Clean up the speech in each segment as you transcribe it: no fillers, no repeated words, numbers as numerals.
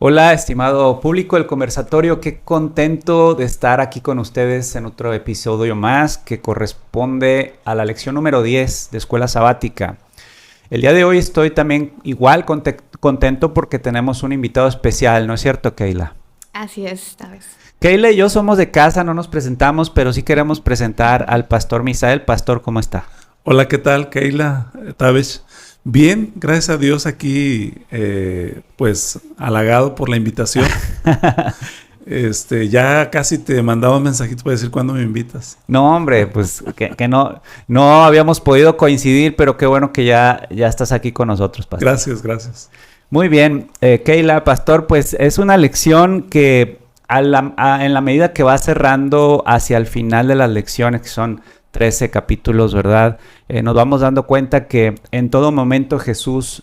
Hola, estimado público del conversatorio, qué contento de estar aquí con ustedes en otro episodio más que corresponde a la lección número 10 de Escuela Sabática. El día de hoy estoy también igual contento porque tenemos un invitado especial, ¿no es cierto, Keila? Así es, esta vez. Keila y yo somos de casa, no nos presentamos, pero sí queremos presentar al pastor Misael. Pastor, ¿cómo está? Hola, ¿qué tal, Keila? Tavesh. Bien, gracias a Dios aquí, pues halagado por la invitación. Ya casi te mandaba un mensajito para decir cuándo me invitas. No, hombre, pues que no habíamos podido coincidir, pero qué bueno que ya estás aquí con nosotros, pastor. Gracias. Muy bien, Keila, pastor, pues es una lección que en la medida que va cerrando hacia el final de las lecciones, que son 13 capítulos, ¿verdad? Nos vamos dando cuenta que en todo momento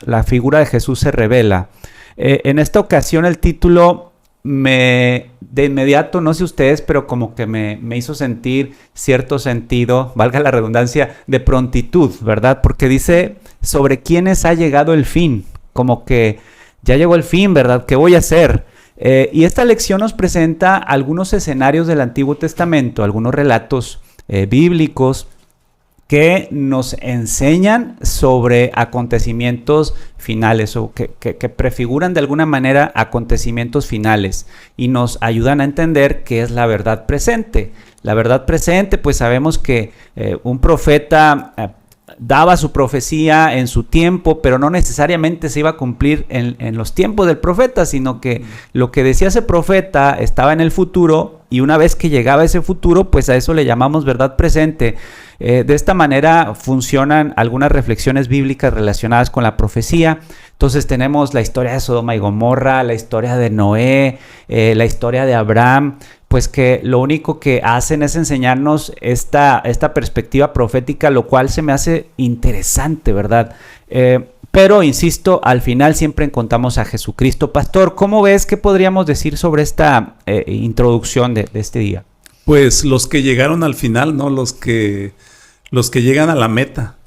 la figura de Jesús se revela. En esta ocasión el título de inmediato, no sé ustedes, pero como que me hizo sentir cierto sentido, valga la redundancia, de prontitud, ¿verdad? Porque dice sobre quiénes ha llegado el fin, como que ya llegó el fin, ¿verdad? ¿Qué voy a hacer? Y esta lección nos presenta algunos escenarios del Antiguo Testamento, algunos relatos bíblicos que nos enseñan sobre acontecimientos finales o que prefiguran de alguna manera acontecimientos finales y nos ayudan a entender qué es la verdad presente. La verdad presente, pues sabemos que un profeta daba su profecía en su tiempo, pero no necesariamente se iba a cumplir en los tiempos del profeta, sino que lo que decía ese profeta estaba en el futuro, y una vez que llegaba ese futuro, pues a eso le llamamos verdad presente. De esta manera funcionan algunas reflexiones bíblicas relacionadas con la profecía. Entonces tenemos la historia de Sodoma y Gomorra, la historia de Noé, la historia de Abraham, pues que lo único que hacen es enseñarnos esta perspectiva profética, lo cual se me hace interesante, ¿verdad? Pero, insisto, al final siempre encontramos a Jesucristo. Pastor, ¿cómo ves? ¿Qué podríamos decir sobre esta introducción de este día? Pues los que llegaron al final, ¿no? Los que llegan a la meta.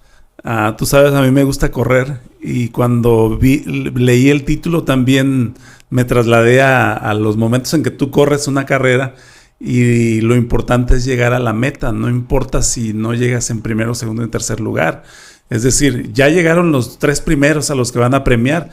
Tú sabes, a mí me gusta correr y cuando leí el título también me trasladé a los momentos en que tú corres una carrera y lo importante es llegar a la meta, no importa si no llegas en primero, segundo y tercer lugar. Es decir, ya llegaron los 3 primeros a los que van a premiar,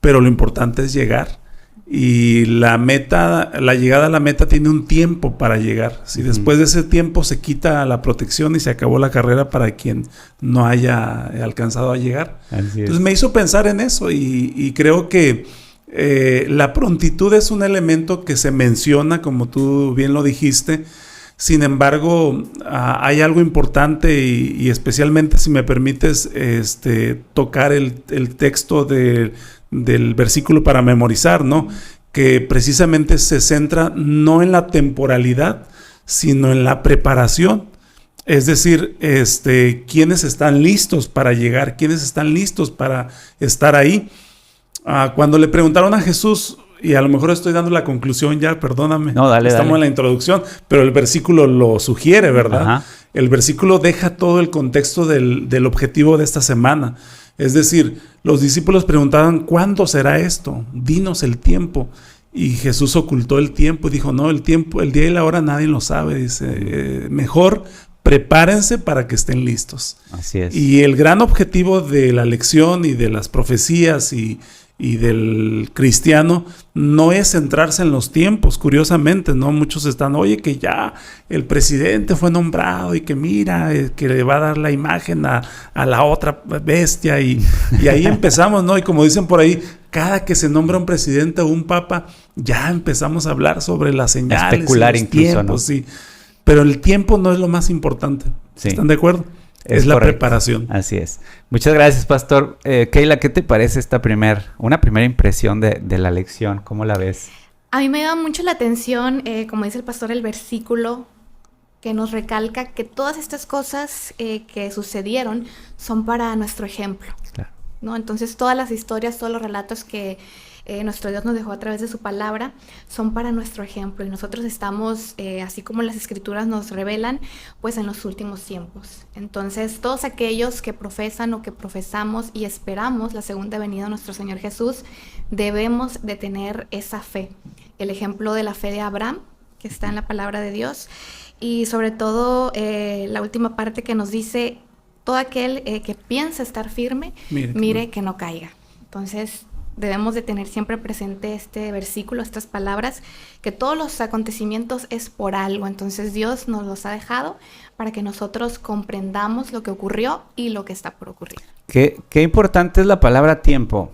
pero lo importante es llegar. Y la llegada a la meta tiene un tiempo para llegar. Si después de ese tiempo se quita la protección y se acabó la carrera para quien no haya alcanzado a llegar. Entonces me hizo pensar en eso y creo que la prontitud es un elemento que se menciona, como tú bien lo dijiste. Sin embargo, hay algo importante y especialmente si me permites tocar el texto del versículo para memorizar, ¿no? Que precisamente se centra no en la temporalidad, sino en la preparación. Es decir, ¿quiénes están listos para llegar? ¿Quiénes están listos para estar ahí? Cuando le preguntaron a Jesús, y a lo mejor estoy dando la conclusión ya, perdóname. No, dale. En la introducción, pero el versículo lo sugiere, ¿verdad? Ajá. El versículo deja todo el contexto del objetivo de esta semana. Es decir, los discípulos preguntaban, ¿cuándo será esto? Dinos el tiempo. Y Jesús ocultó el tiempo y dijo, no, el tiempo, el día y la hora nadie lo sabe. Dice, mejor prepárense para que estén listos. Así es. Y el gran objetivo de la lección y de las profecías y del cristiano no es centrarse en los tiempos, curiosamente, ¿no? Muchos están, oye, que ya el presidente fue nombrado y que mira, que le va a dar la imagen a la otra bestia y ahí empezamos, ¿no? Y como dicen por ahí, cada que se nombra un presidente o un papa, ya empezamos a hablar sobre las señales, especular y los incluso, tiempos, ¿no? Sí. Pero el tiempo no es lo más importante. Sí. ¿Están de acuerdo? Es la preparación. Así es. Muchas gracias, pastor. Keila, ¿qué te parece una primera impresión de la lección? ¿Cómo la ves? A mí me llama mucho la atención, como dice el pastor, el versículo que nos recalca que todas estas cosas que sucedieron son para nuestro ejemplo. Claro. ¿No? Entonces todas las historias, todos los relatos que nuestro Dios nos dejó a través de su palabra, son para nuestro ejemplo. Y nosotros estamos, así como las Escrituras nos revelan, pues en los últimos tiempos. Entonces, todos aquellos que profesan o que profesamos y esperamos la segunda venida de nuestro Señor Jesús, debemos de tener esa fe. El ejemplo de la fe de Abraham, que está en la palabra de Dios, y sobre todo la última parte que nos dice: todo aquel que piensa estar firme, mire que no caiga. Entonces debemos de tener siempre presente este versículo, estas palabras, que todos los acontecimientos es por algo. Entonces Dios nos los ha dejado para que nosotros comprendamos lo que ocurrió y lo que está por ocurrir. Qué importante es la palabra tiempo.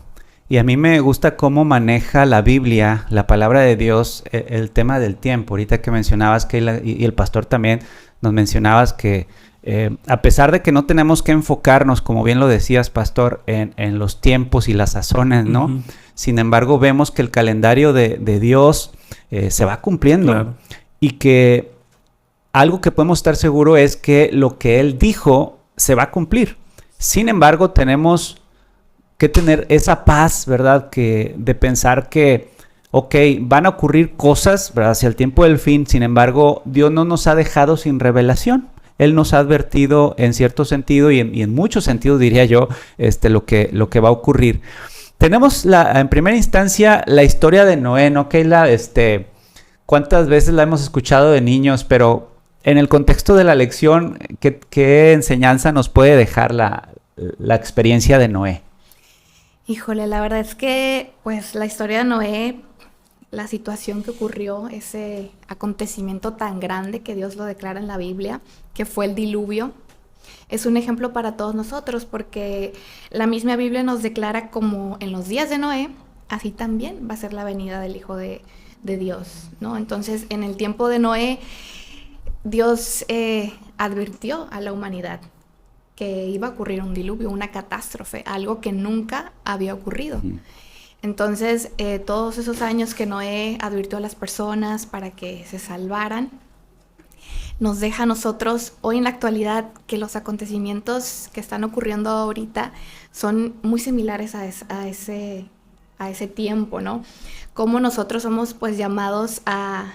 Y a mí me gusta cómo maneja la Biblia, la palabra de Dios, el tema del tiempo. Ahorita que mencionabas, y el pastor también nos mencionabas que a pesar de que no tenemos que enfocarnos, como bien lo decías, pastor, en los tiempos y las sazones, ¿no? Uh-huh. Sin embargo, vemos que el calendario de Dios se va cumpliendo. Claro. Y que algo que podemos estar seguros es que lo que Él dijo se va a cumplir. Sin embargo, tenemos que tener esa paz, ¿verdad? De pensar que, ok, van a ocurrir cosas, ¿verdad? Hacia el tiempo del fin. Sin embargo, Dios no nos ha dejado sin revelación. Él nos ha advertido en cierto sentido y en muchos sentidos, diría yo, lo que va a ocurrir. Tenemos en primera instancia la historia de Noé, ¿no, Keila? ¿Cuántas veces la hemos escuchado de niños? Pero en el contexto de la lección, ¿qué enseñanza nos puede dejar la experiencia de Noé? Híjole, la verdad es que pues la historia de Noé, la situación que ocurrió, ese acontecimiento tan grande que Dios lo declara en la Biblia, que fue el diluvio, es un ejemplo para todos nosotros, porque la misma Biblia nos declara como en los días de Noé, así también va a ser la venida del Hijo de Dios, ¿no? Entonces, en el tiempo de Noé, Dios advirtió a la humanidad que iba a ocurrir un diluvio, una catástrofe, algo que nunca había ocurrido. Entonces, todos esos años que Noé advirtió a las personas para que se salvaran, nos deja a nosotros hoy en la actualidad que los acontecimientos que están ocurriendo ahorita son muy similares a ese tiempo, ¿no? Como nosotros somos pues llamados a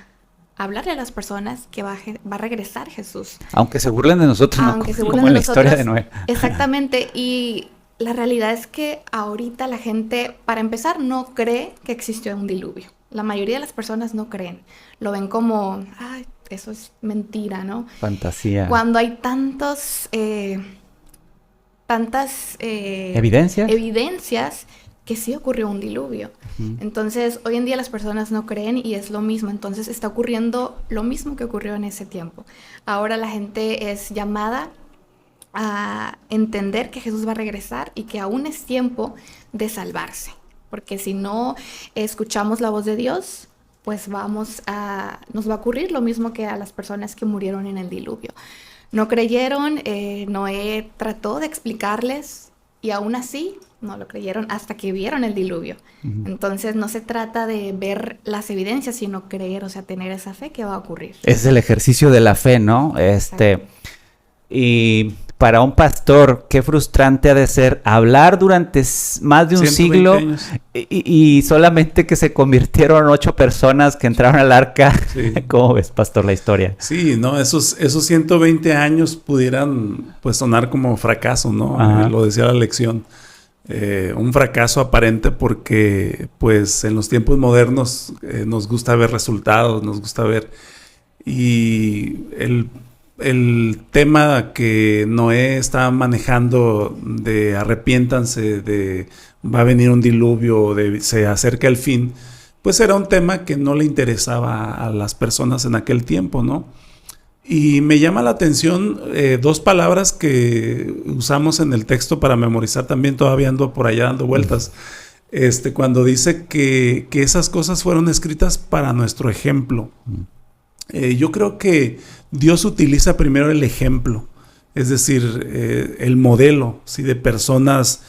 hablarle a las personas que va a regresar Jesús. Aunque se burlen de nosotros, aunque ¿no? se burlen como de en la nosotros, historia de Noé. Exactamente, y la realidad es que ahorita la gente, para empezar, no cree que existió un diluvio. La mayoría de las personas no creen. Lo ven como, ay, eso es mentira, ¿no? Fantasía. Cuando hay tantas evidencias que sí ocurrió un diluvio. Uh-huh. Entonces, hoy en día las personas no creen y es lo mismo. Entonces, está ocurriendo lo mismo que ocurrió en ese tiempo. Ahora la gente es llamada a entender que Jesús va a regresar y que aún es tiempo de salvarse. Porque si no escuchamos la voz de Dios, pues nos va a ocurrir lo mismo que a las personas que murieron en el diluvio. No creyeron, Noé trató de explicarles y aún así no lo creyeron hasta que vieron el diluvio. Uh-huh. Entonces no se trata de ver las evidencias, sino creer, o sea, tener esa fe que va a ocurrir. Es el ejercicio de la fe, ¿no? Y para un pastor, qué frustrante ha de ser hablar durante más de un siglo y solamente que se convirtieron 8 personas que entraron al arca. Sí. ¿Cómo ves, pastor, la historia? Sí, no, esos 120 años pudieran pues sonar como fracaso, ¿no? Lo decía la lección. Un fracaso aparente porque pues en los tiempos modernos nos gusta ver resultados, nos gusta ver, y el tema que Noé estaba manejando de arrepiéntanse, de va a venir un diluvio, se acerca el fin, pues era un tema que no le interesaba a las personas en aquel tiempo, ¿no? Y me llama la atención 2 palabras que usamos en el texto para memorizar también, todavía ando por allá dando vueltas. Cuando dice que esas cosas fueron escritas para nuestro ejemplo. Yo creo que Dios utiliza primero el ejemplo, es decir, el modelo, ¿sí? De personas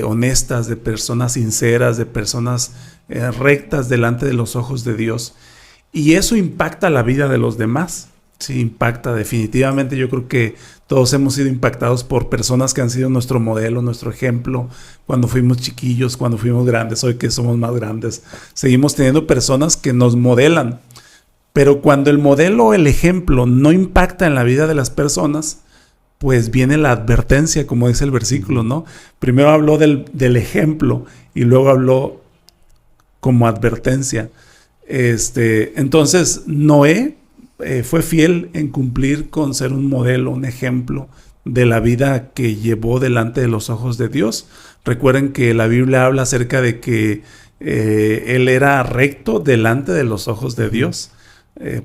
honestas, de personas sinceras, de personas rectas delante de los ojos de Dios. Y eso impacta la vida de los demás. Sí, impacta definitivamente. Yo creo que todos hemos sido impactados por personas que han sido nuestro modelo, nuestro ejemplo, cuando fuimos chiquillos, cuando fuimos grandes, hoy que somos más grandes. Seguimos teniendo personas que nos modelan, pero cuando el modelo o el ejemplo no impacta en la vida de las personas, pues viene la advertencia, como dice el versículo, ¿no? Primero habló del ejemplo y luego habló como advertencia. Entonces, Noé fue fiel en cumplir con ser un modelo, un ejemplo de la vida que llevó delante de los ojos de Dios. Recuerden que la Biblia habla acerca de que él era recto delante de los ojos de Dios.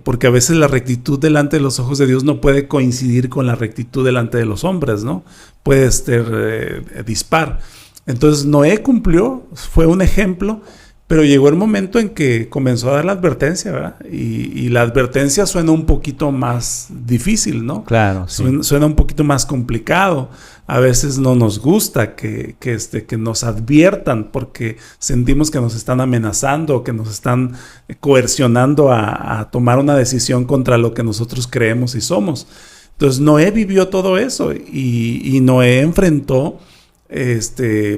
Porque a veces la rectitud delante de los ojos de Dios no puede coincidir con la rectitud delante de los hombres, ¿no? Puede ser dispar. Entonces Noé cumplió, fue un ejemplo, pero llegó el momento en que comenzó a dar la advertencia, ¿verdad? Y la advertencia suena un poquito más difícil, ¿no? Claro, sí. Suena un poquito más complicado. A veces no nos gusta que nos adviertan porque sentimos que nos están amenazando, que nos están coercionando a tomar una decisión contra lo que nosotros creemos y somos. Entonces Noé vivió todo eso y Noé enfrentó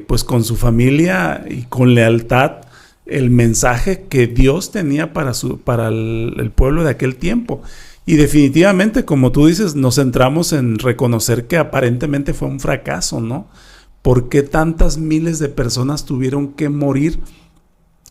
pues con su familia y con lealtad el mensaje que Dios tenía para el pueblo de aquel tiempo. Y definitivamente, como tú dices, nos centramos en reconocer que aparentemente fue un fracaso, ¿no? ¿Por qué tantas miles de personas tuvieron que morir,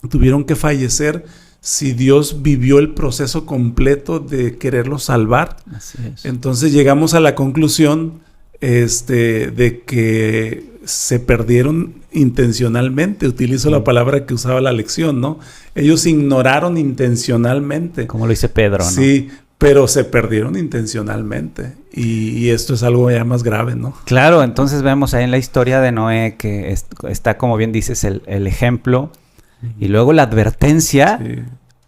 tuvieron que fallecer, si Dios vivió el proceso completo de quererlos salvar? Así es. Entonces llegamos a la conclusión de que se perdieron intencionalmente. Utilizo la palabra que usaba la lección, ¿no? Ellos ignoraron intencionalmente. Como lo dice Pedro, ¿no? Sí, pero se perdieron intencionalmente. Y esto es algo ya más grave, ¿no? Claro, entonces vemos ahí en la historia de Noé que está, como bien dices, el ejemplo y luego la advertencia, Sí.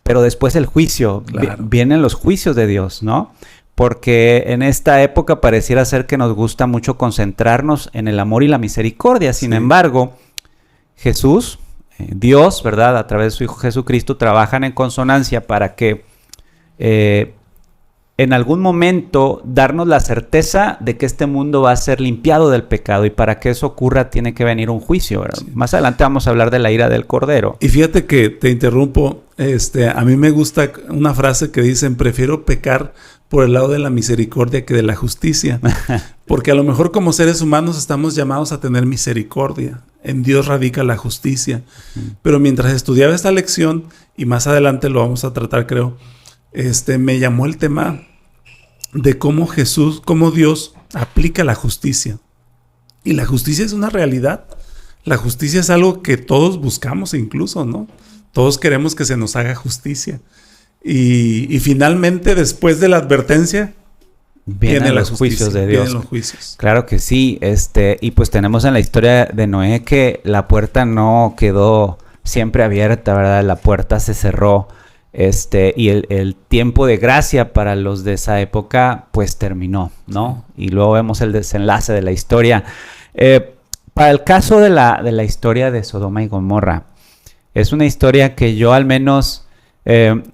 pero después el juicio. Claro. Vienen los juicios de Dios, ¿no? Porque en esta época pareciera ser que nos gusta mucho concentrarnos en el amor y la misericordia. Sin Sí. embargo, Jesús, Dios, ¿verdad? A través de su Hijo Jesucristo, trabajan en consonancia para que en algún momento darnos la certeza de que este mundo va a ser limpiado del pecado, y para que eso ocurra tiene que venir un juicio, ¿verdad? Sí. Más adelante vamos a hablar de la ira del Cordero. Y fíjate que te interrumpo, a mí me gusta una frase que dicen: prefiero pecar por el lado de la misericordia que de la justicia. Porque a lo mejor como seres humanos estamos llamados a tener misericordia. En Dios radica la justicia. Pero mientras estudiaba esta lección, y más adelante lo vamos a tratar, creo, me llamó el tema de cómo Dios aplica la justicia. Y la justicia es una realidad. La justicia es algo que todos buscamos incluso, ¿no? Todos queremos que se nos haga justicia. Y finalmente, después de la advertencia, Vienen los juicios de Dios. Vienen los juicios. Claro que sí, y pues tenemos en la historia de Noé que la puerta no quedó siempre abierta, ¿verdad? La puerta se cerró, y el tiempo de gracia para los de esa época, pues terminó, ¿no? Y luego vemos el desenlace de la historia. Para el caso de la historia de Sodoma y Gomorra, es una historia que yo al menos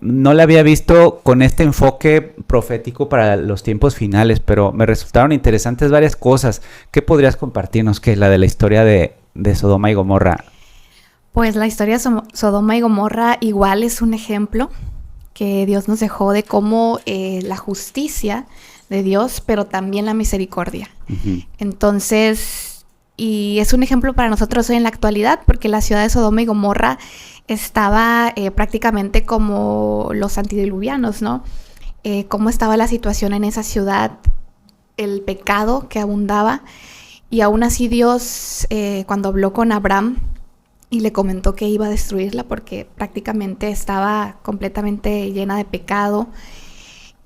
no la había visto con este enfoque profético para los tiempos finales, pero me resultaron interesantes varias cosas. ¿Qué podrías compartirnos, que la de la historia de Sodoma y Gomorra? Pues la historia de Sodoma y Gomorra igual es un ejemplo que Dios nos dejó de cómo la justicia de Dios, pero también la misericordia. Uh-huh. Entonces, y es un ejemplo para nosotros hoy en la actualidad, porque la ciudad de Sodoma y Gomorra estaba prácticamente como los antediluvianos, ¿no? Cómo estaba la situación en esa ciudad, el pecado que abundaba, y aún así Dios, cuando habló con Abraham y le comentó que iba a destruirla porque prácticamente estaba completamente llena de pecado.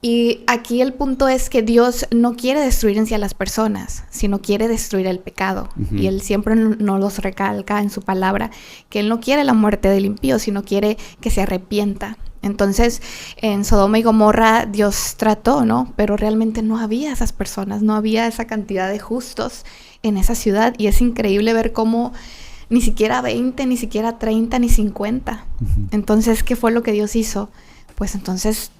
Y aquí el punto es que Dios no quiere destruir en sí a las personas, sino quiere destruir el pecado. Uh-huh. Y Él siempre nos los recalca en su palabra, que Él no quiere la muerte del impío, sino quiere que se arrepienta. Entonces, en Sodoma y Gomorra Dios trató, ¿no? Pero realmente no había esas personas, no había esa cantidad de justos en esa ciudad. Y es increíble ver cómo ni siquiera 20, ni siquiera 30, ni 50. Uh-huh. Entonces, ¿qué fue lo que Dios hizo? Pues entonces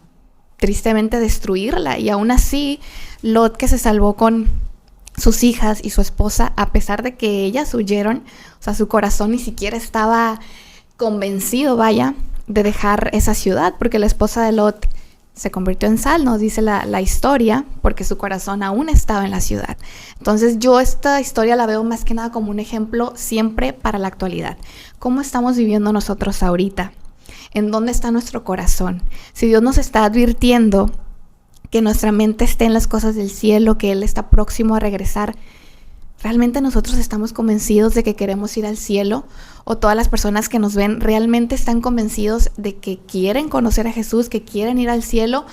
tristemente destruirla. Y aún así, Lot, que se salvó con sus hijas y su esposa, a pesar de que ellas huyeron, o sea, su corazón ni siquiera estaba convencido, vaya, de dejar esa ciudad, porque la esposa de Lot se convirtió en sal, nos dice la historia, porque su corazón aún estaba en la ciudad. Entonces yo esta historia la veo más que nada como un ejemplo siempre para la actualidad. ¿Cómo estamos viviendo nosotros ahorita? ¿En dónde está nuestro corazón? Si Dios nos está advirtiendo que nuestra mente esté en las cosas del cielo, que Él está próximo a regresar, ¿realmente nosotros estamos convencidos de que queremos ir al cielo? ¿O todas las personas que nos ven realmente están convencidos de que quieren conocer a Jesús, que quieren ir al cielo?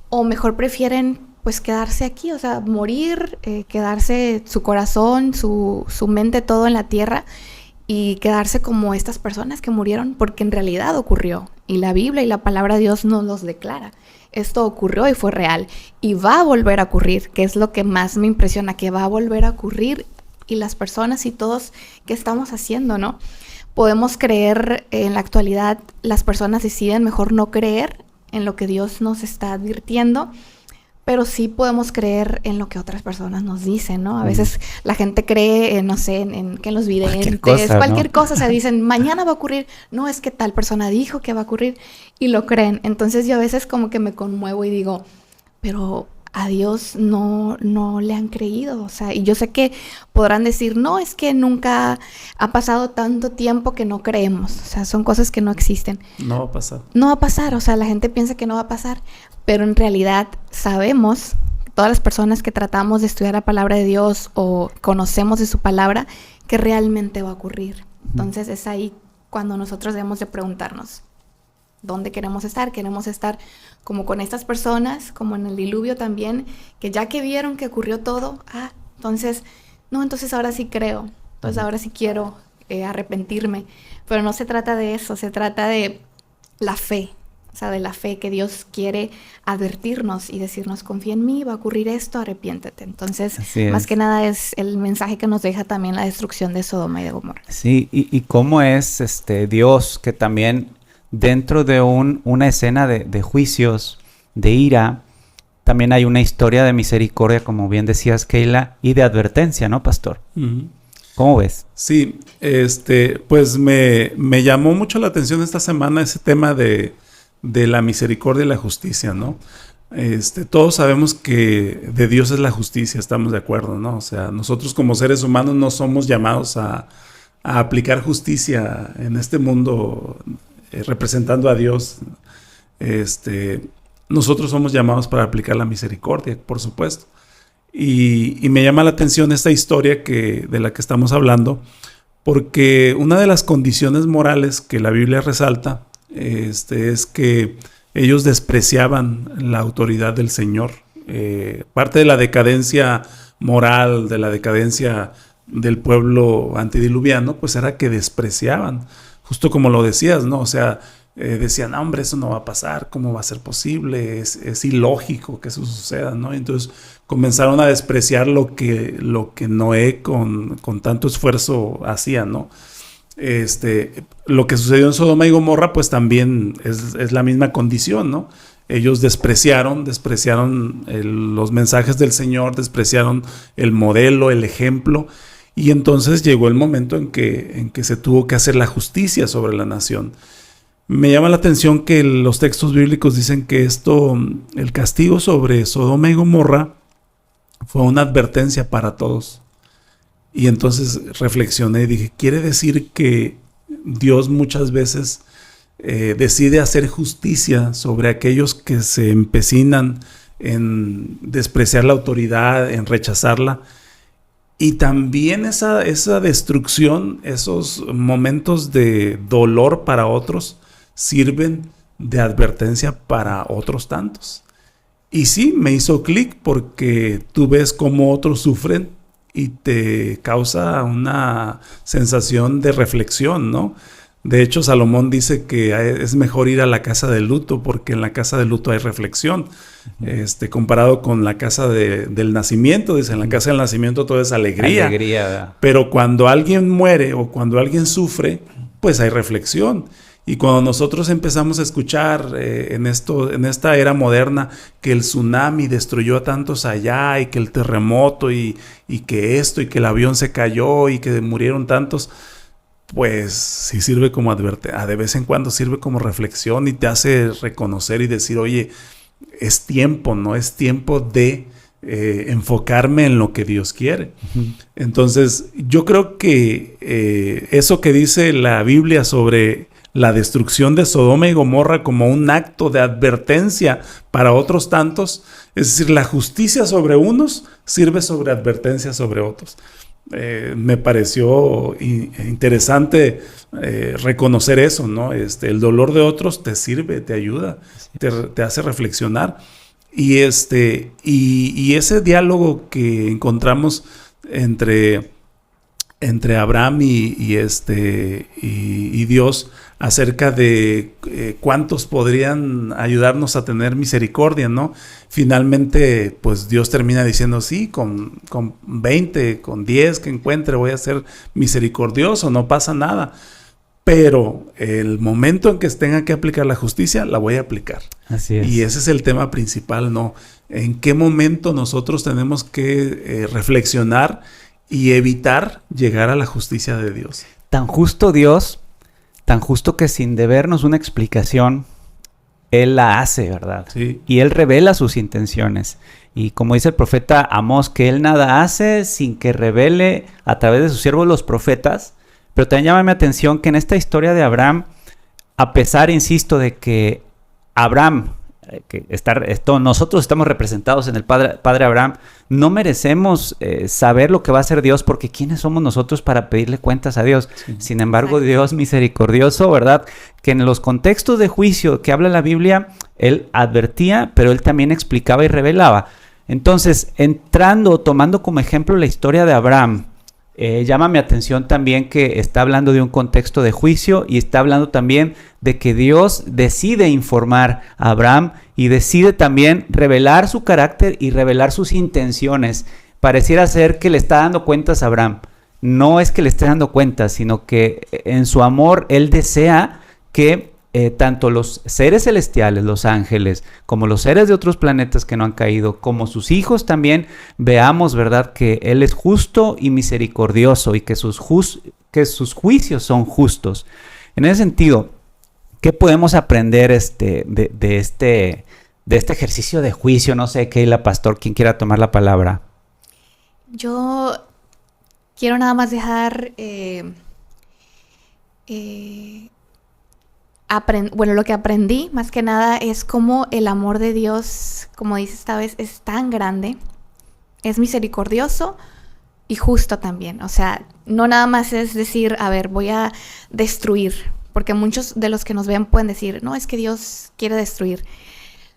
¿O mejor prefieren pues quedarse aquí, o sea, morir, quedarse su corazón, su mente, todo en la tierra, y quedarse como estas personas que murieron? Porque en realidad ocurrió, y la Biblia y la palabra de Dios nos los declara. Esto ocurrió y fue real, y va a volver a ocurrir, que es lo que más me impresiona, que va a volver a ocurrir. Y las personas y todos, ¿qué estamos haciendo, no? Podemos creer en la actualidad, las personas deciden mejor no creer en lo que Dios nos está advirtiendo, pero sí podemos creer en lo que otras personas nos dicen, ¿no? A veces la gente cree, no sé, en que en los videntes, cualquier cosa, se dicen, mañana va a ocurrir, no, es que tal persona dijo que va a ocurrir, y lo creen. Entonces yo a veces como que me conmuevo y digo, pero a Dios no le han creído, o sea, y yo sé que podrán decir, no, es que nunca ha pasado tanto tiempo que no creemos, o sea, son cosas que no existen. No va a pasar. No va a pasar, o sea, la gente piensa que no va a pasar, pero en realidad sabemos, todas las personas que tratamos de estudiar la palabra de Dios o conocemos de su palabra, que realmente va a ocurrir. Entonces es ahí cuando nosotros debemos de preguntarnos, ¿dónde queremos estar? Queremos estar como con estas personas, como en el diluvio también, que ya que vieron que ocurrió todo, entonces ahora sí creo, entonces ahora sí quiero arrepentirme. Pero no se trata de eso, se trata de la fe, o sea, de la fe que Dios quiere advertirnos y decirnos, confía en mí, va a ocurrir esto, arrepiéntete. Entonces, más que nada es el mensaje que nos deja también la destrucción de Sodoma y de Gomorra. Sí, y cómo es Dios que también dentro de una escena de juicios, de ira, también hay una historia de misericordia, como bien decías, Keila, y de advertencia, ¿no, pastor? Uh-huh. ¿Cómo ves? Sí, pues me llamó mucho la atención esta semana ese tema de la misericordia y la justicia, ¿no? Todos sabemos que de Dios es la justicia, estamos de acuerdo, ¿no? O sea, nosotros como seres humanos no somos llamados a aplicar justicia en este mundo representando a Dios. Nosotros somos llamados para aplicar la misericordia, por supuesto. Y me llama la atención esta historia de la que estamos hablando, porque una de las condiciones morales que la Biblia resalta es que ellos despreciaban la autoridad del Señor. Parte de la decadencia moral, de la decadencia del pueblo antediluviano, pues era que despreciaban, justo como lo decías, ¿no? O sea, decían, hombre, eso no va a pasar, ¿cómo va a ser posible? Es ilógico que eso suceda, ¿no? Entonces comenzaron a despreciar lo que Noé con tanto esfuerzo hacía, ¿no? Lo que sucedió en Sodoma y Gomorra, pues también es la misma condición, ¿no? Ellos despreciaron los mensajes del Señor, despreciaron el modelo, el ejemplo, y entonces llegó el momento en que se tuvo que hacer la justicia sobre la nación. Me llama la atención que los textos bíblicos dicen que el castigo sobre Sodoma y Gomorra fue una advertencia para todos. Y entonces reflexioné y dije, quiere decir que Dios muchas veces decide hacer justicia sobre aquellos que se empecinan en despreciar la autoridad, en rechazarla. Y también esa destrucción, esos momentos de dolor para otros, sirven de advertencia para otros tantos. Y sí, me hizo clic porque tú ves cómo otros sufren y te causa una sensación de reflexión, ¿no? De hecho, Salomón dice que es mejor ir a la casa de luto porque en la casa de luto hay reflexión. Comparado con la casa del nacimiento, dice, en la casa del nacimiento todo es alegría. Pero cuando alguien muere o cuando alguien sufre, pues hay reflexión. Y cuando nosotros empezamos a escuchar en esta era moderna que el tsunami destruyó a tantos allá y que el terremoto y que esto y que el avión se cayó y que murieron tantos, pues sí sirve como de vez en cuando sirve como reflexión y te hace reconocer y decir, oye, es tiempo, ¿no? Es tiempo de enfocarme en lo que Dios quiere. Entonces, yo creo que eso que dice la Biblia sobre la destrucción de Sodoma y Gomorra como un acto de advertencia para otros tantos, es decir, la justicia sobre unos sirve sobre advertencia sobre otros. Me pareció interesante reconocer eso, ¿no? El dolor de otros te sirve, te ayuda, te hace reflexionar. Y ese diálogo que encontramos entre Abraham y Dios acerca de cuántos podrían ayudarnos a tener misericordia, ¿no? Finalmente, pues Dios termina diciendo, sí, con 20, con 10 que encuentre voy a ser misericordioso, no pasa nada. Pero el momento en que tenga que aplicar la justicia, la voy a aplicar. Así es. Y ese es el tema principal, ¿no? ¿En qué momento nosotros tenemos que reflexionar y evitar llegar a la justicia de Dios? Tan justo Dios, tan justo que sin debernos una explicación, Él la hace, ¿verdad? Sí. Y Él revela sus intenciones. Y como dice el profeta Amós, que Él nada hace sin que revele a través de sus siervos los profetas. Pero también llama mi atención que en esta historia de Abraham, a pesar, insisto, de que Abraham, nosotros estamos representados en el Padre Abraham, no merecemos saber lo que va a hacer Dios, porque ¿quiénes somos nosotros para pedirle cuentas a Dios? Sí. Sin embargo, Dios misericordioso, ¿verdad? Que en los contextos de juicio que habla la Biblia, Él advertía, pero Él también explicaba y revelaba. Entonces, tomando como ejemplo la historia de Abraham, llama mi atención también que está hablando de un contexto de juicio y está hablando también de que Dios decide informar a Abraham y decide también revelar su carácter y revelar sus intenciones. Pareciera ser que le está dando cuentas a Abraham. No es que le esté dando cuentas, sino que en su amor Él desea que tanto los seres celestiales, los ángeles, como los seres de otros planetas que no han caído, como sus hijos también, veamos, ¿verdad?, que Él es justo y misericordioso y que sus juicios son justos. En ese sentido, ¿qué podemos aprender de este ejercicio de juicio? No sé, Keila, pastor, ¿quién quiera tomar la palabra? Yo quiero nada más dejar... lo que aprendí más que nada es cómo el amor de Dios, como dice esta vez, es tan grande, es misericordioso y justo también. O sea, no nada más es decir, a ver, voy a destruir, porque muchos de los que nos ven pueden decir, no, es que Dios quiere destruir.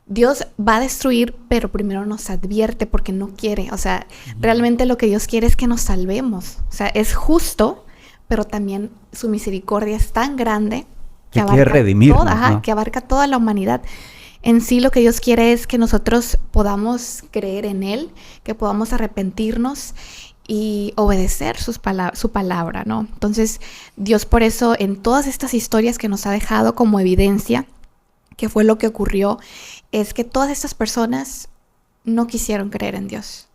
Dios va a destruir, pero primero nos advierte porque no quiere. O sea, realmente lo que Dios quiere es que nos salvemos. O sea, es justo, pero también su misericordia es tan grande que abarca toda la humanidad. En sí lo que Dios quiere es que nosotros podamos creer en Él, que podamos arrepentirnos y obedecer su palabra, ¿no? Entonces, Dios por eso en todas estas historias que nos ha dejado como evidencia, que fue lo que ocurrió, es que todas estas personas no quisieron creer en Dios.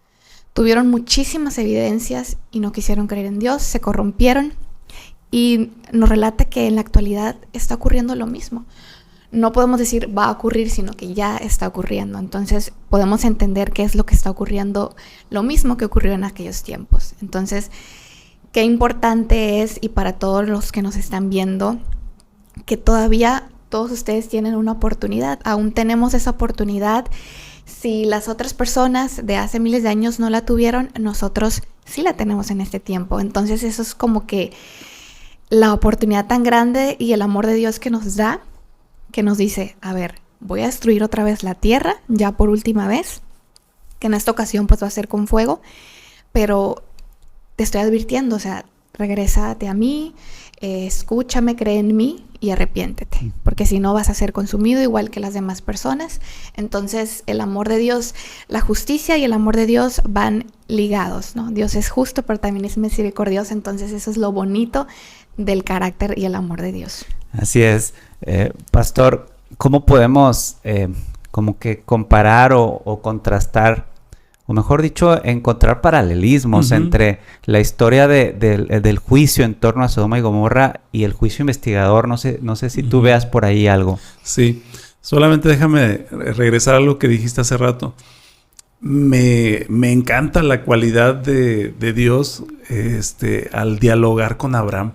Tuvieron muchísimas evidencias y no quisieron creer en Dios, se corrompieron. Y nos relata que en la actualidad está ocurriendo lo mismo. No podemos decir va a ocurrir, sino que ya está ocurriendo. Entonces podemos entender qué es lo que está ocurriendo, lo mismo que ocurrió en aquellos tiempos. Entonces, qué importante es, y para todos los que nos están viendo, que todavía todos ustedes tienen una oportunidad. Aún tenemos esa oportunidad. Si las otras personas de hace miles de años no la tuvieron, nosotros sí la tenemos en este tiempo. Entonces eso es como que la oportunidad tan grande y el amor de Dios que nos da, que nos dice, a ver, voy a destruir otra vez la tierra, ya por última vez, que en esta ocasión pues va a ser con fuego, pero te estoy advirtiendo, o sea, regrésate a mí, escúchame, cree en mí y arrepiéntete, porque si no vas a ser consumido igual que las demás personas. Entonces el amor de Dios, la justicia y el amor de Dios van ligados, ¿no? Dios es justo, pero también es misericordioso, entonces eso es lo bonito del carácter y el amor de Dios. Así es. Pastor, ¿cómo podemos como que comparar o contrastar, o mejor dicho, encontrar paralelismos entre la historia del juicio en torno a Sodoma y Gomorra y el juicio investigador? No sé si tú veas por ahí algo. Sí, solamente déjame regresar a lo que dijiste hace rato. Me encanta la cualidad de Dios al dialogar con Abraham.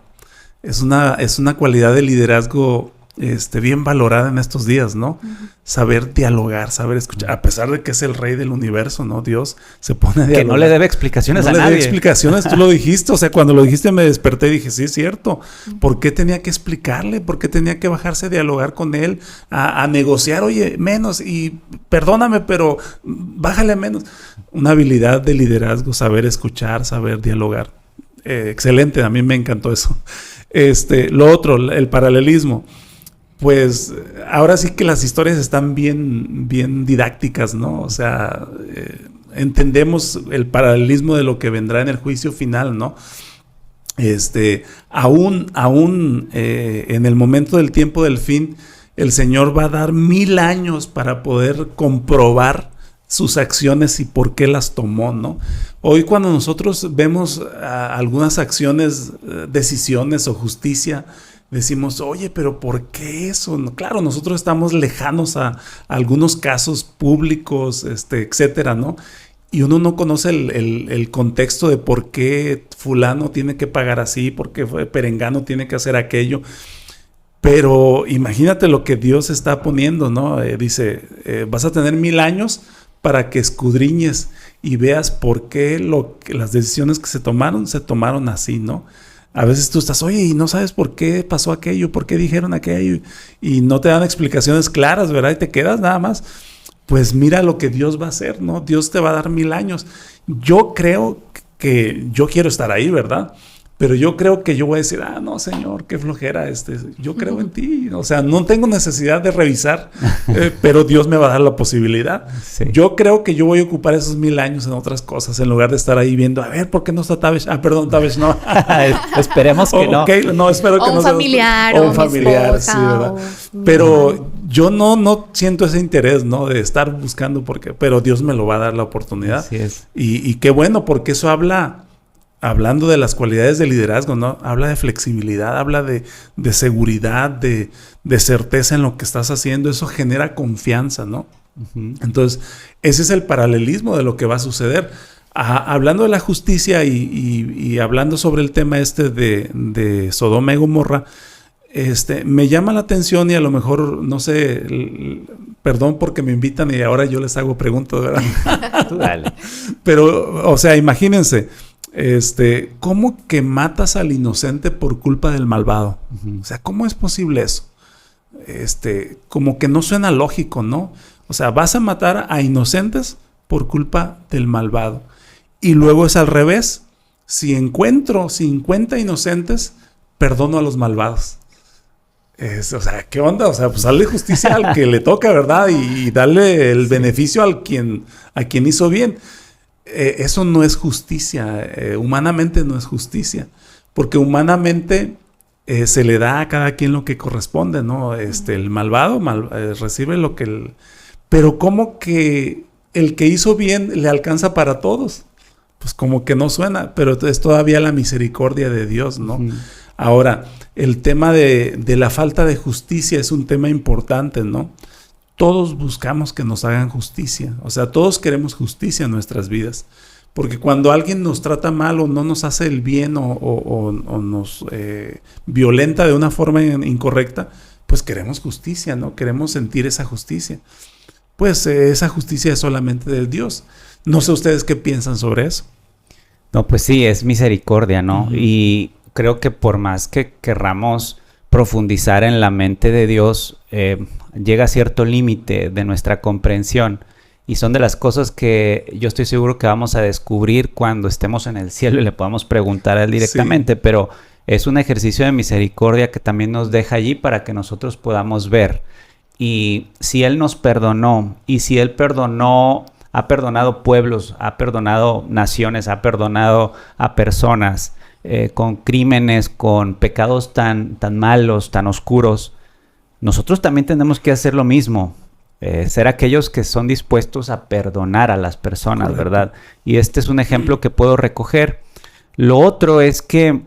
Es una cualidad de liderazgo bien valorada en estos días, ¿no? Saber dialogar, saber escuchar, a pesar de que es el rey del universo, ¿no? Dios se pone a dialogar. Que no le debe explicaciones a nadie. No le debe explicaciones, tú lo dijiste, o sea, cuando lo dijiste me desperté y dije, sí, es cierto. ¿Por qué tenía que explicarle? ¿Por qué tenía que bajarse a dialogar con él? A negociar, oye, menos, y perdóname, pero bájale menos. Una habilidad de liderazgo, saber escuchar, saber dialogar. Excelente, a mí me encantó eso. Lo otro, el paralelismo. Pues ahora sí que las historias están bien didácticas, ¿no? O sea, entendemos el paralelismo de lo que vendrá en el juicio final, ¿no? Aún en el momento del tiempo del fin, el Señor va a dar 1000 años para poder comprobar sus acciones y por qué las tomó, ¿no? Hoy cuando nosotros vemos algunas acciones, decisiones o justicia, decimos, oye, pero ¿por qué eso? Claro, nosotros estamos lejanos a algunos casos públicos, etcétera, ¿no? Y uno no conoce el contexto de por qué fulano tiene que pagar así, por qué perengano tiene que hacer aquello. Pero imagínate lo que Dios está poniendo, ¿no? Dice, vas a tener 1000 años para que escudriñes y veas por qué las decisiones que se tomaron así, ¿no? A veces tú estás, oye, y no sabes por qué pasó aquello, por qué dijeron aquello, y no te dan explicaciones claras, ¿verdad? Y te quedas nada más. Pues mira lo que Dios va a hacer, ¿no? Dios te va a dar 1000 años. Yo creo que yo quiero estar ahí, ¿verdad? Pero yo creo que yo voy a decir, no, Señor, qué flojera, yo creo en ti. O sea, no tengo necesidad de revisar, pero Dios me va a dar la posibilidad. Sí. Yo creo que yo voy a ocupar esos 1000 años en otras cosas, en lugar de estar ahí viendo, a ver, ¿por qué no está Tabesh? Perdón, Tabesh no. Esperemos que no. Okay, no, espero que no. Un familiar, o un familiar, sí, ¿verdad? Pero yo no siento ese interés, ¿no? De estar buscando, pero Dios me lo va a dar la oportunidad. Así es. Y qué bueno, porque eso hablando de las cualidades de liderazgo, ¿no? Habla de flexibilidad, habla de seguridad, de certeza en lo que estás haciendo. Eso genera confianza, ¿no? Entonces, ese es el paralelismo de lo que va a suceder. Hablando de la justicia y hablando sobre el tema de Sodoma y Gomorra, me llama la atención y a lo mejor, no sé, perdón porque me invitan y ahora yo les hago preguntas, ¿verdad? Tú dale. Pero, o sea, imagínense, ¿cómo que matas al inocente por culpa del malvado? O sea, ¿cómo es posible eso? Como que no suena lógico, ¿no? O sea, vas a matar a inocentes por culpa del malvado. Y luego es al revés. Si encuentro 50 inocentes, perdono a los malvados. O sea, ¿qué onda? O sea, pues darle justicia al que le toca, ¿verdad? Y darle el beneficio a quien hizo bien. Eso no es justicia, humanamente no es justicia, porque humanamente se le da a cada quien lo que corresponde, ¿no? El malvado recibe lo que pero ¿cómo que el que hizo bien le alcanza para todos? Pues como que no suena, pero es todavía la misericordia de Dios, ¿no? Ahora, el tema de la falta de justicia es un tema importante, ¿no? Todos buscamos que nos hagan justicia. O sea, todos queremos justicia en nuestras vidas. Porque cuando alguien nos trata mal o no nos hace el bien o nos violenta de una forma incorrecta, pues queremos justicia, ¿no? Queremos sentir esa justicia. Pues esa justicia es solamente de Dios. No sé ustedes qué piensan sobre eso. No, pues sí, es misericordia, ¿no? Y creo que por más que querramos profundizar en la mente de Dios, llega a cierto límite de nuestra comprensión, y son de las cosas que yo estoy seguro que vamos a descubrir cuando estemos en el cielo y le podamos preguntar a Él directamente, pero es un ejercicio de misericordia que también nos deja allí para que nosotros podamos ver. Y si Él nos perdonó, y si Él ha perdonado pueblos, ha perdonado naciones, ha perdonado a personas, con crímenes, con pecados tan malos, tan oscuros, nosotros también tenemos que hacer lo mismo. Ser aquellos que son dispuestos a perdonar a las personas, correcto, ¿verdad? Y este es un ejemplo que puedo recoger. Lo otro es que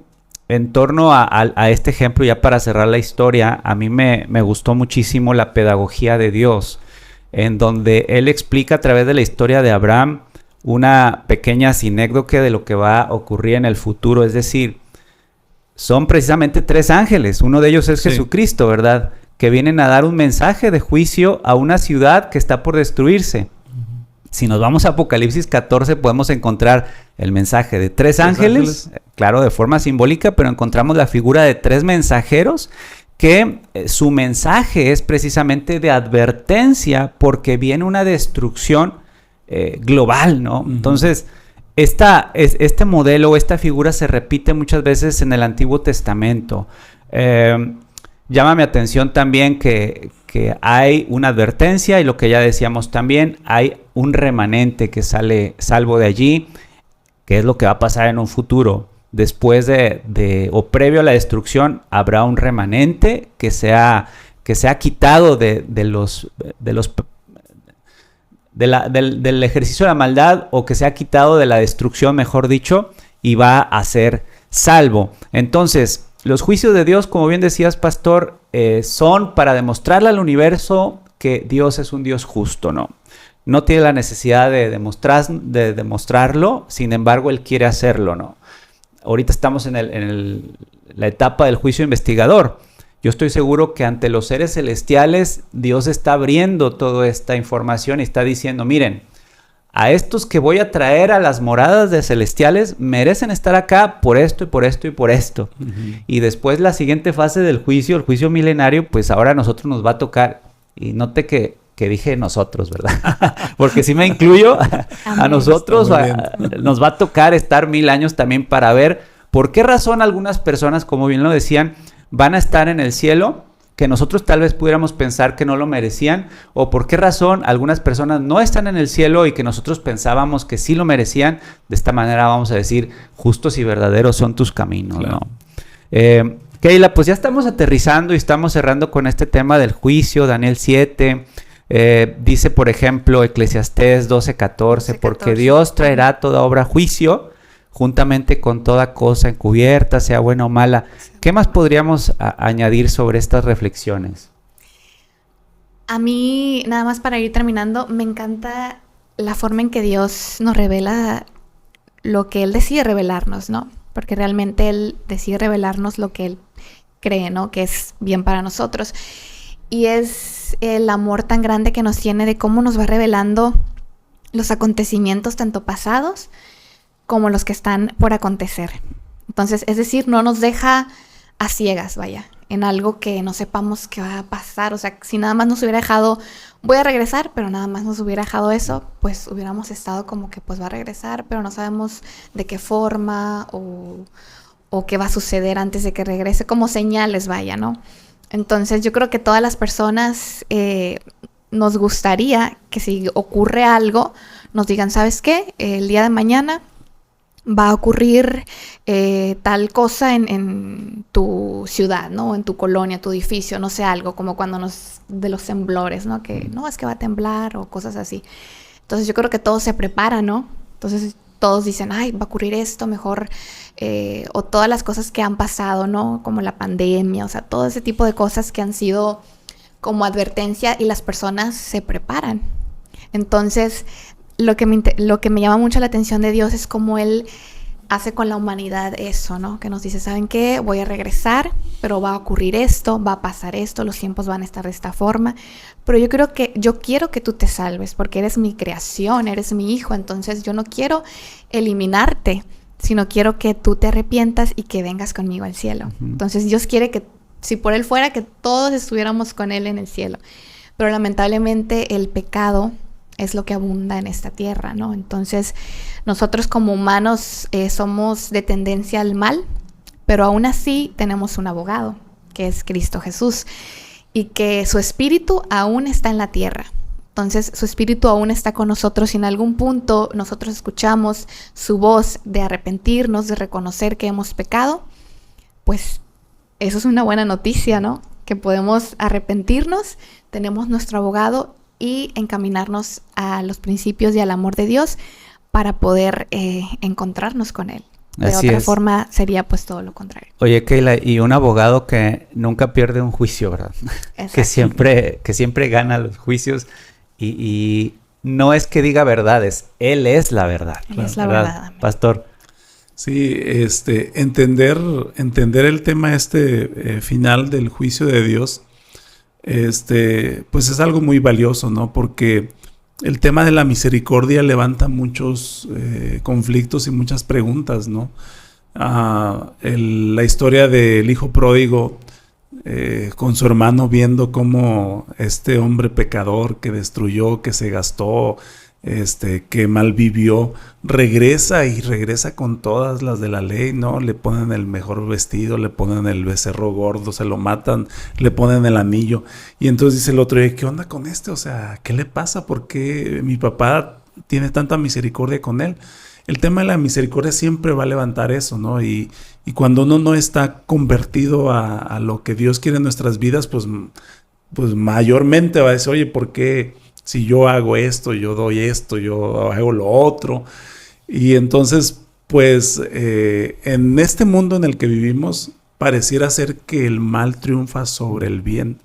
en torno a este ejemplo, ya para cerrar la historia, a mí me gustó muchísimo la pedagogía de Dios, en donde Él explica a través de la historia de Abraham una pequeña sinécdoque de lo que va a ocurrir en el futuro. Es decir, son precisamente 3 ángeles. Uno de ellos es Jesucristo, ¿verdad?, que vienen a dar un mensaje de juicio a una ciudad que está por destruirse. Si nos vamos a Apocalipsis 14, podemos encontrar el mensaje de 3 ángeles, claro, de forma simbólica, pero encontramos la figura de 3 mensajeros que su mensaje es precisamente de advertencia porque viene una destrucción global, ¿no? Entonces, este modelo, esta figura se repite muchas veces en el Antiguo Testamento. Llama mi atención también que hay una advertencia y lo que ya decíamos también, hay un remanente que sale salvo de allí, que es lo que va a pasar en un futuro. Después o previo a la destrucción, habrá un remanente que sea quitado del ejercicio de la maldad, o que sea quitado de la destrucción, mejor dicho, y va a ser salvo. Entonces, los juicios de Dios, como bien decías, pastor, son para demostrarle al universo que Dios es un Dios justo, ¿no? No tiene la necesidad de demostrarlo, sin embargo, Él quiere hacerlo, ¿no? Ahorita estamos en la etapa del juicio investigador. Yo estoy seguro que ante los seres celestiales, Dios está abriendo toda esta información y está diciendo, miren, a estos que voy a traer a las moradas de celestiales merecen estar acá por esto y por esto y por esto. Uh-huh. Y después la siguiente fase del juicio, el juicio milenario, pues ahora a nosotros nos va a tocar. Y note que dije nosotros, ¿verdad? Porque si me incluyo a nosotros, nos va a tocar estar 1000 años también para ver por qué razón algunas personas, como bien lo decían, van a estar en el cielo, que nosotros tal vez pudiéramos pensar que no lo merecían, o por qué razón algunas personas no están en el cielo y que nosotros pensábamos que sí lo merecían. De esta manera vamos a decir, justos y verdaderos son tus caminos, claro, ¿no? Keila, pues ya estamos aterrizando y estamos cerrando con este tema del juicio, Daniel 7, dice por ejemplo Eclesiastés 12:14, porque Dios traerá toda obra a juicio, juntamente con toda cosa encubierta, sea buena o mala. ¿Qué más podríamos añadir sobre estas reflexiones? A mí, nada más para ir terminando, me encanta la forma en que Dios nos revela lo que Él decide revelarnos, ¿no? Porque realmente Él decide revelarnos lo que Él cree, ¿no? Que es bien para nosotros. Y es el amor tan grande que nos tiene de cómo nos va revelando los acontecimientos tanto pasados como los que están por acontecer. Entonces, es decir, no nos deja a ciegas, vaya, en algo que no sepamos qué va a pasar. O sea, si nada más nos hubiera dejado, voy a regresar, pero nada más nos hubiera dejado eso, pues hubiéramos estado como que pues va a regresar, pero no sabemos de qué forma o qué va a suceder antes de que regrese, como señales, vaya, ¿no? Entonces, yo creo que todas las personas nos gustaría que si ocurre algo, nos digan, ¿sabes qué? El día de mañana va a ocurrir tal cosa en tu ciudad, ¿no? En tu colonia, tu edificio, no sé, algo como cuando de los temblores, ¿no? Que no, es que va a temblar o cosas así. Entonces yo creo que todos se preparan, ¿no? Entonces todos dicen, ay, va a ocurrir esto, mejor, o todas las cosas que han pasado, ¿no? Como la pandemia, o sea, todo ese tipo de cosas que han sido como advertencia y las personas se preparan. Entonces, lo que me llama mucho la atención de Dios es cómo Él hace con la humanidad eso, ¿no? Que nos dice, ¿saben qué? Voy a regresar, pero va a ocurrir esto, va a pasar esto, los tiempos van a estar de esta forma. Pero yo quiero que tú te salves, porque eres mi creación, eres mi hijo. Entonces yo no quiero eliminarte, sino quiero que tú te arrepientas y que vengas conmigo al cielo. Uh-huh. Entonces Dios quiere que, si por Él fuera, que todos estuviéramos con Él en el cielo. Pero lamentablemente el pecado es lo que abunda en esta tierra, ¿no? Entonces, nosotros como humanos somos de tendencia al mal, pero aún así tenemos un abogado, que es Cristo Jesús, y que su espíritu aún está en la tierra. Entonces su espíritu aún está con nosotros. Si en algún punto nosotros escuchamos su voz de arrepentirnos, de reconocer que hemos pecado, pues eso es una buena noticia, ¿no? Que podemos arrepentirnos, tenemos nuestro abogado y encaminarnos a los principios y al amor de Dios para poder encontrarnos con Él. De Así otra es. forma sería pues todo lo contrario. Oye, Keila, y un abogado que nunca pierde un juicio, ¿verdad? Que siempre gana los juicios y no es que diga verdades, él es la verdad. Él es la verdad, amén. Pastor. Sí, entender el tema final del juicio de Dios, pues es algo muy valioso, ¿no? Porque el tema de la misericordia levanta muchos conflictos y muchas preguntas, ¿no? La historia del hijo pródigo con su hermano, viendo cómo este hombre pecador que destruyó, que se gastó, que malvivió, regresa con todas las de la ley, ¿no? Le ponen el mejor vestido, le ponen el becerro gordo, se lo matan, le ponen el anillo. Y entonces dice el otro, ¿qué onda con este? O sea, ¿qué le pasa? ¿Por qué mi papá tiene tanta misericordia con él? El tema de la misericordia siempre va a levantar eso, ¿no? Y cuando uno no está convertido a lo que Dios quiere en nuestras vidas, pues mayormente va a decir, oye, ¿por qué? Si yo hago esto, yo doy esto, yo hago lo otro. Y entonces, pues, en este mundo en el que vivimos, pareciera ser que el mal triunfa sobre el bien,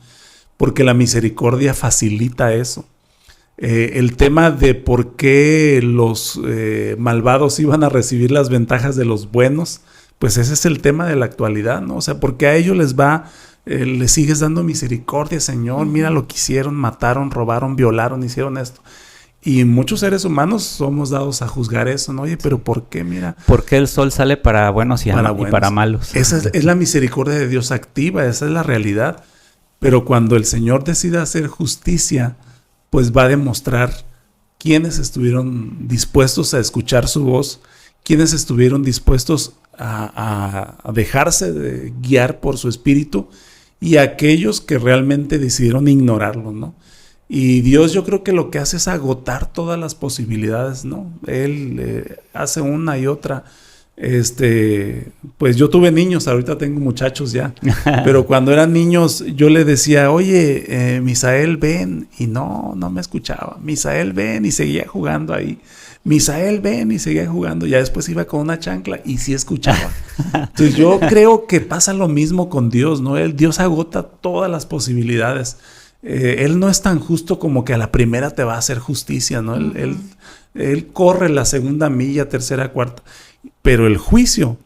porque la misericordia facilita eso. El tema de por qué los malvados iban a recibir las ventajas de los buenos, pues ese es el tema de la actualidad, ¿no? O sea, porque a ellos les sigues dando misericordia, Señor, mira lo que hicieron, mataron, robaron, violaron, hicieron esto. Y muchos seres humanos somos dados a juzgar eso, ¿no? Oye, pero ¿por qué? Mira. ¿Por qué el sol sale para buenos y para malos? Esa es la misericordia de Dios activa, esa es la realidad. Pero cuando el Señor decida hacer justicia, pues va a demostrar quiénes estuvieron dispuestos a escuchar su voz, quiénes estuvieron dispuestos a dejarse de guiar por su espíritu y aquellos que realmente decidieron ignorarlo, ¿no? Y Dios, yo creo que lo que hace es agotar todas las posibilidades, ¿no? Él hace una y otra. Pues yo tuve niños, ahorita tengo muchachos ya, pero cuando eran niños yo le decía, oye, Misael, ven, y no me escuchaba. Misael, ven, y seguía jugando ahí. Misael, ven, y seguía jugando. Ya después iba con una chancla y sí escuchaba. Entonces yo creo que pasa lo mismo con Dios, ¿no? Dios agota todas las posibilidades. Él no es tan justo como que a la primera te va a hacer justicia, ¿no? Él corre la segunda milla, tercera, cuarta. Pero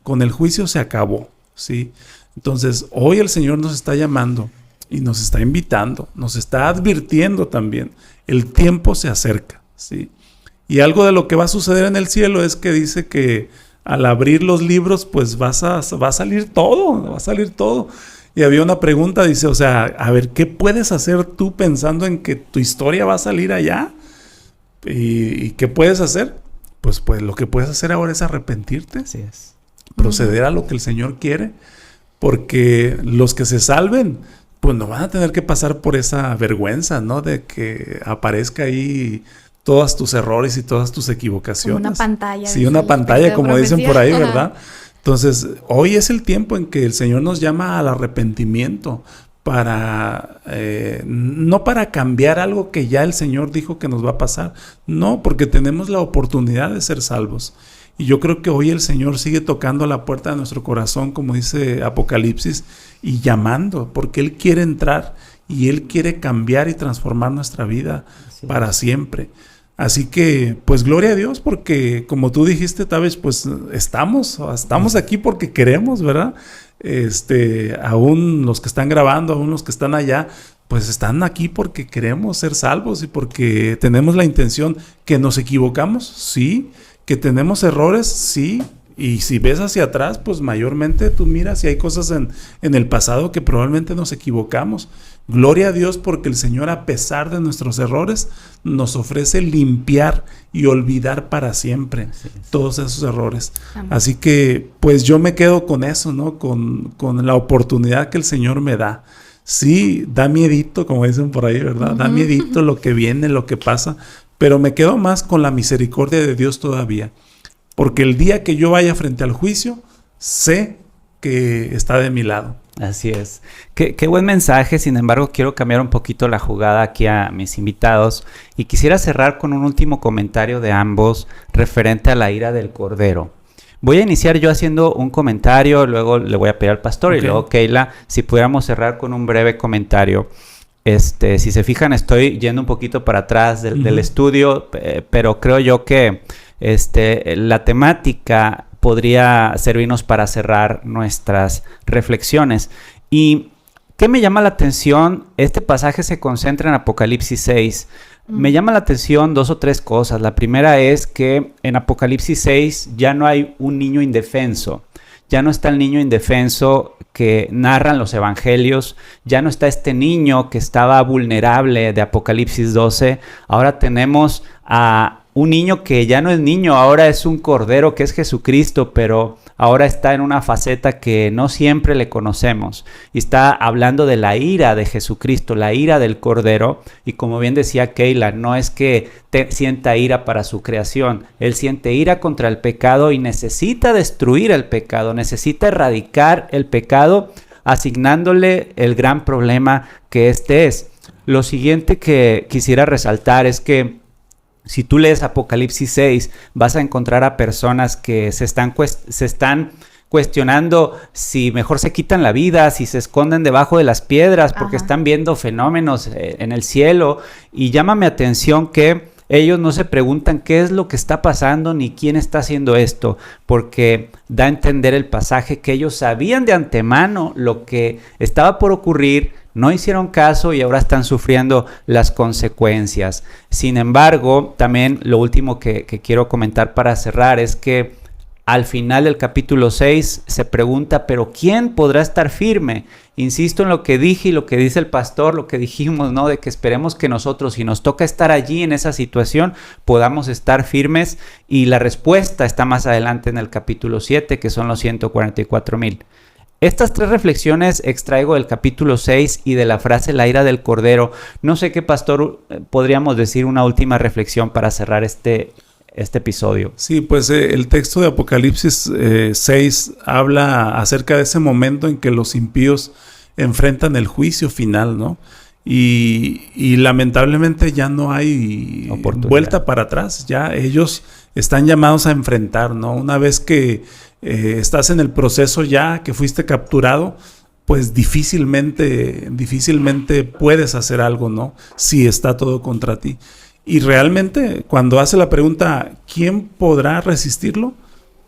con el juicio se acabó, ¿sí? Entonces, hoy el Señor nos está llamando y nos está invitando, nos está advirtiendo también. El tiempo se acerca, ¿sí? Y algo de lo que va a suceder en el cielo es que dice que al abrir los libros, pues va a salir todo. Y había una pregunta, dice, o sea, a ver, ¿qué puedes hacer tú pensando en que tu historia va a salir allá? ¿Y qué puedes hacer? Pues lo que puedes hacer ahora es arrepentirte. Así es. Proceder a lo que el Señor quiere. Porque los que se salven, pues no van a tener que pasar por esa vergüenza, ¿no? De que aparezca ahí todos tus errores y todas tus equivocaciones. Como una pantalla. Sí, una pantalla, como dicen por ahí, ¿verdad? Entonces, hoy es el tiempo en que el Señor nos llama al arrepentimiento no para cambiar algo que ya el Señor dijo que nos va a pasar. No, porque tenemos la oportunidad de ser salvos. Y yo creo que hoy el Señor sigue tocando a la puerta de nuestro corazón, como dice Apocalipsis, y llamando, porque Él quiere entrar y Él quiere cambiar y transformar nuestra vida para siempre. Así que, pues, gloria a Dios, porque como tú dijiste, Tavesh, pues estamos aquí porque queremos, ¿verdad? Aún los que están grabando, aún los que están allá, pues están aquí porque queremos ser salvos y porque tenemos la intención. Que nos equivocamos, sí. Que tenemos errores, sí. Y si ves hacia atrás, pues mayormente tú miras y hay cosas en el pasado que probablemente nos equivocamos. Gloria a Dios porque el Señor, a pesar de nuestros errores, nos ofrece limpiar y olvidar para siempre todos esos errores. Amén. Así que pues yo me quedo con eso, ¿no? Con la oportunidad que el Señor me da. Sí, da miedito, como dicen por ahí, ¿verdad? Da miedito lo que viene, lo que pasa, pero me quedo más con la misericordia de Dios todavía, porque el día que yo vaya frente al juicio, sé que está de mi lado. Así es. Qué buen mensaje. Sin embargo, quiero cambiar un poquito la jugada aquí a mis invitados y quisiera cerrar con un último comentario de ambos referente a la ira del Cordero. Voy a iniciar yo haciendo un comentario, luego le voy a pedir al pastor y luego Keila, si pudiéramos cerrar con un breve comentario. Si se fijan, estoy yendo un poquito para atrás del estudio, pero creo yo que la temática podría servirnos para cerrar nuestras reflexiones. ¿Y qué me llama la atención? Este pasaje se concentra en Apocalipsis 6. Me llama la atención 2 o 3 cosas. La primera es que en Apocalipsis 6 ya no hay un niño indefenso. Ya no está el niño indefenso que narran los evangelios. Ya no está este niño que estaba vulnerable de Apocalipsis 12. Ahora tenemos a un niño que ya no es niño, ahora es un cordero que es Jesucristo, pero ahora está en una faceta que no siempre le conocemos. Y está hablando de la ira de Jesucristo, la ira del cordero. Y como bien decía Keila, no es que sienta ira para su creación. Él siente ira contra el pecado y necesita destruir el pecado, necesita erradicar el pecado, asignándole el gran problema que este es. Lo siguiente que quisiera resaltar es que si tú lees Apocalipsis 6, vas a encontrar a personas que se están cuestionando si mejor se quitan la vida, si se esconden debajo de las piedras porque están viendo fenómenos en el cielo. Y llama mi atención que ellos no se preguntan qué es lo que está pasando ni quién está haciendo esto, porque da a entender el pasaje que ellos sabían de antemano lo que estaba por ocurrir, no hicieron caso y ahora están sufriendo las consecuencias. Sin embargo, también lo último que quiero comentar para cerrar es que al final del capítulo 6 se pregunta, ¿pero quién podrá estar firme? Insisto en lo que dije y lo que dice el pastor, lo que dijimos, ¿no? De que esperemos que nosotros, si nos toca estar allí en esa situación, podamos estar firmes. Y la respuesta está más adelante en el capítulo 7, que son los 144,000. Estas 3 reflexiones extraigo del capítulo 6 y de la frase la ira del cordero. No sé qué, pastor, podríamos decir una última reflexión para cerrar este episodio. Sí, pues el texto de Apocalipsis 6 habla acerca de ese momento en que los impíos enfrentan el juicio final, ¿no? Y lamentablemente ya no hay vuelta para atrás. Ya ellos están llamados a enfrentar, ¿no? Una vez que estás en el proceso ya, que fuiste capturado, pues difícilmente puedes hacer algo, ¿no? Si está todo contra ti. Y realmente, cuando hace la pregunta, ¿quién podrá resistirlo?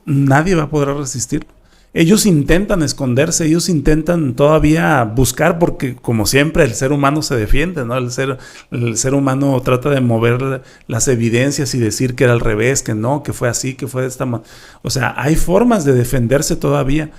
Nadie va a poder resistirlo. Ellos intentan esconderse, ellos intentan todavía buscar, porque como siempre el ser humano se defiende, ¿no? El ser humano trata de mover las evidencias y decir que era al revés, que no, que fue así, que fue de esta manera. O sea, hay formas de defenderse todavía,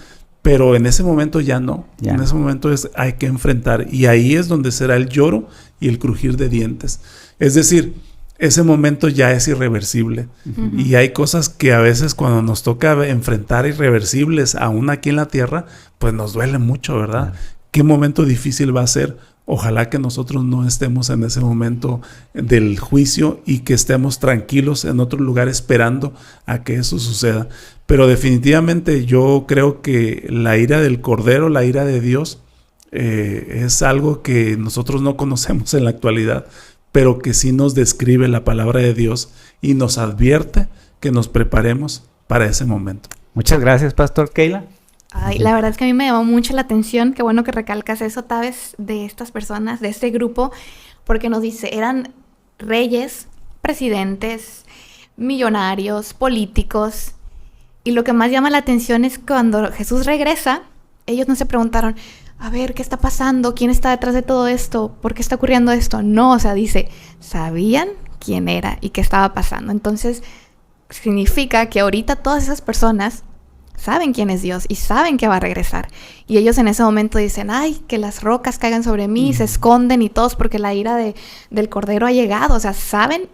pero en ese momento ya no. En ese momento hay que enfrentar, y ahí es donde será el lloro y el crujir de dientes. Es decir, ese momento ya es irreversible. Y hay cosas que a veces cuando nos toca enfrentar irreversibles, aún aquí en la tierra, pues nos duele mucho, ¿verdad? Qué momento difícil va a ser. Ojalá que nosotros no estemos en ese momento del juicio y que estemos tranquilos en otro lugar esperando a que eso suceda. Pero definitivamente yo creo que la ira del Cordero, la ira de Dios, es algo que nosotros no conocemos en la actualidad, pero que sí nos describe la palabra de Dios y nos advierte que nos preparemos para ese momento. Muchas gracias, pastor. Keila. Ay, la verdad es que a mí me llamó mucho la atención, qué bueno que recalcas eso, Taves, de estas personas, de este grupo, porque nos dice, eran reyes, presidentes, millonarios, políticos, y lo que más llama la atención es cuando Jesús regresa, ellos no se preguntaron, a ver, ¿qué está pasando? ¿Quién está detrás de todo esto? ¿Por qué está ocurriendo esto? No, o sea, dice, sabían quién era y qué estaba pasando. Entonces, significa que ahorita todas esas personas saben quién es Dios y saben que va a regresar. Y ellos en ese momento dicen, ay, que las rocas caigan sobre mí, se esconden y todos porque la ira del Cordero ha llegado. O sea, saben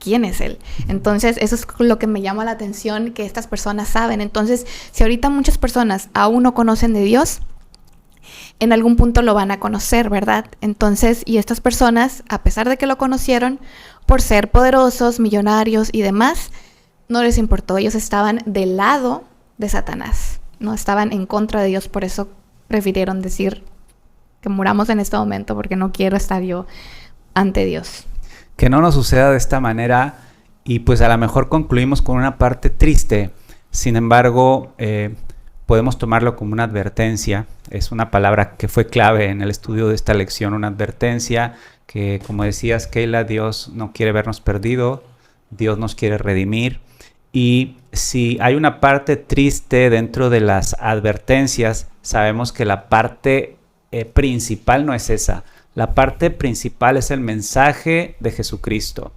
quién es Él. Entonces, eso es lo que me llama la atención, que estas personas saben. Entonces, si ahorita muchas personas aún no conocen de Dios, en algún punto lo van a conocer, ¿verdad? Entonces, y estas personas, a pesar de que lo conocieron, por ser poderosos, millonarios y demás, no les importó. Ellos estaban del lado de Satanás, no estaban en contra de Dios, por eso prefirieron decir que muramos en este momento porque no quiero estar yo ante Dios. Que no nos suceda de esta manera y pues a lo mejor concluimos con una parte triste. Sin embargo, podemos tomarlo como una advertencia. Es una palabra que fue clave en el estudio de esta lección, una advertencia que, como decías, Keila, Dios no quiere vernos perdidos, Dios nos quiere redimir. Y si hay una parte triste dentro de las advertencias, sabemos que la parte principal no es esa. La parte principal es el mensaje de Jesucristo.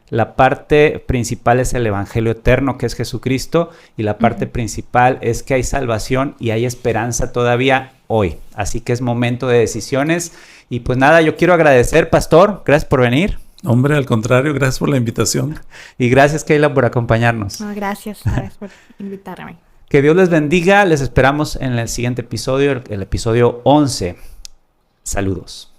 La parte principal es el evangelio eterno, que es Jesucristo, y la parte principal es que hay salvación y hay esperanza todavía hoy. Así que es momento de decisiones. Y pues nada, yo quiero agradecer, Pastor, gracias por venir. Hombre, al contrario, gracias por la invitación. Y gracias, Keila, por acompañarnos. No, gracias por invitarme. Que Dios les bendiga. Les esperamos en el siguiente episodio, el episodio 11. Saludos.